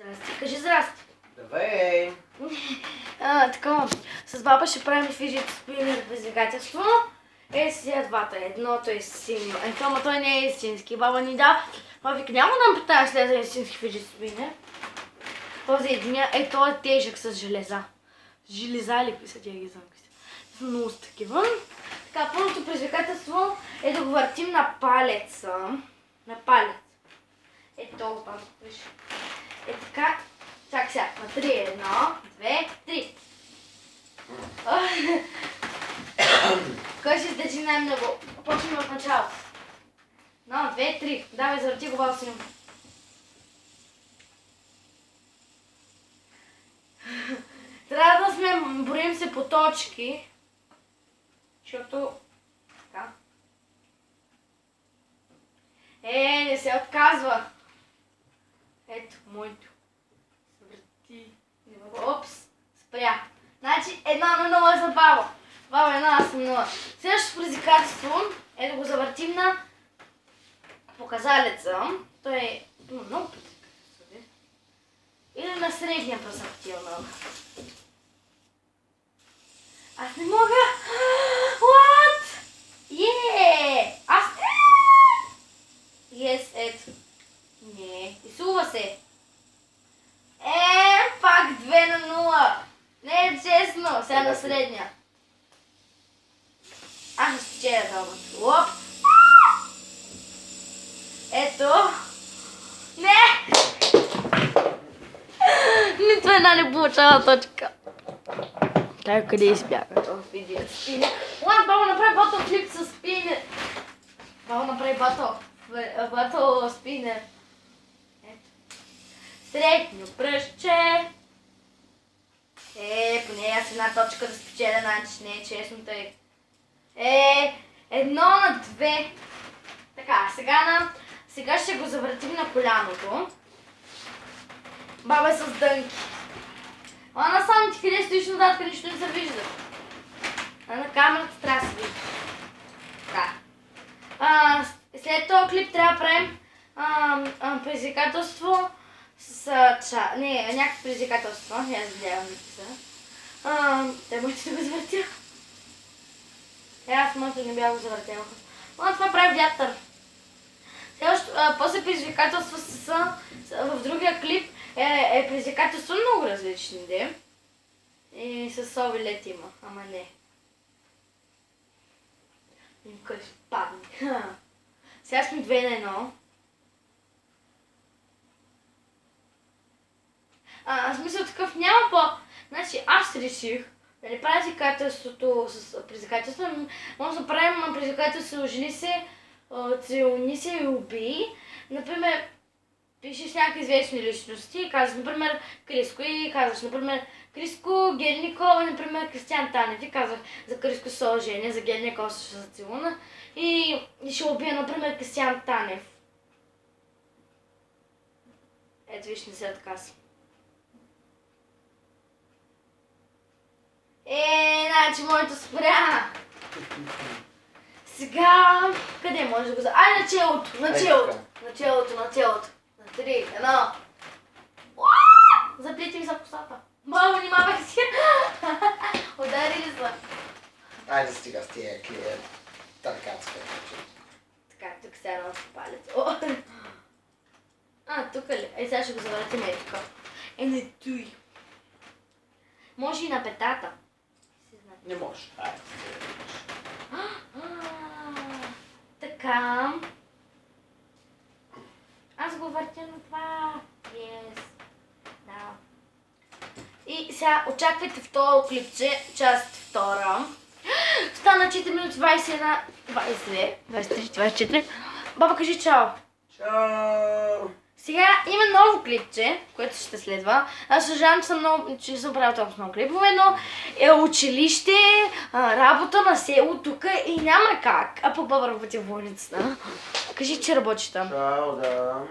Здрасти, кажи здрасти. Давай! Така, с баба ще правим фиджит спинер предизвикателство. Сега двата. Едното е синьо. Ама той не е истински. Баба ни да. Баба вика, няма да ме питаш след истински фиджит спинер. Този единия той е тежък с железа. Железа ли са тия ги замките? Много са такива. Така, първото предизвикателство е да го въртим на палеца. На палец. Ето, баба, виж. Е така. Чак сега, на 3, 1, 2, 3. Кой ще издържи най-много? Почваме от начало. 1, 2, 3. Давай, завърти го, бал синьо. Трябва да сме, броим се по точки. Защото... Така. Не се отказва. Ето, моето. Опс, спря. Значи 1-0 за баба. Баба 1, аз съм 0. Следващото предизвикателство е да го завъртим на показалеца. Той е много предизвикателство. Или на средния пръстък много. Аз не мога. What? Аз... Yes, ето. Не, изсува се. Пак 2 на 0. Не е честно. Сега на средния. Аз ще спечеля дълбата. Лоп. Ето. Не! Нито една не получава точка. Тай къде избяга това видео? Спинер. Ладно, баба направи батъл флип с спинер. Баба направи батъл спинер. Средно пръстче. Поне аз една точка да спечеля, значи не е честно тъй. 1 на 2. Така, сега ще го завъртим на коляното. Баба е с дънки. Насам ти къде стоиш назад, къде нищо не се вижда. На камерата трябва да се вижда. Така. След този клип трябва да правим предизвикателство не, някакво предизвикателство. Аз гледам да писа. Те можете да го завъртя. Аз моето не бях го завъртяла. Това прави вятър. После предизвикателства в другия клип е предизвикателство много различни, де. И с овилет има, ама не. Никой ще падне. Сега сме 2 на 1. Аз мисля такъв няма по... Значи аз реших да не правя предизвикателството с предизвикателство. Може да правим предизвикателство жени се, целуни се и убий. Например, пишеш някакви известни личности и казваш, например, Криско и казваш, например, Криско Гелникова, например, Кристиан Танев и казваш за Криско се оженя, за Гелникова ще се зацелуна и ще убия, например, Кристиан Танев. Ето виж, не се отказва. Значи моето спря. Сега, къде може да го за... Ай, началото. На 3, 1. Заплети ми за косата. Мамо, внимавай си. Удари ли са? Айде стига с тия клиент. Таркацка. Така, тук сега едно палец. Тук ли? Сега ще го завъртим тук. Не туй. Може и на петата. Не може. Така. Аз го въртя на това. Yes. Да. И сега очаквайте в този клипче, част 2. Стана 4 минути 21, 22, 23, 24. Баба, кажи чао. Чао! Сега има ново клипче, което ще следва. Аз съжалявам, че съм правил толкова много клипове, но е училище, работа на село тук и няма как. Пък баба работи в болницата. Кажи, че работиш там. Чао, да.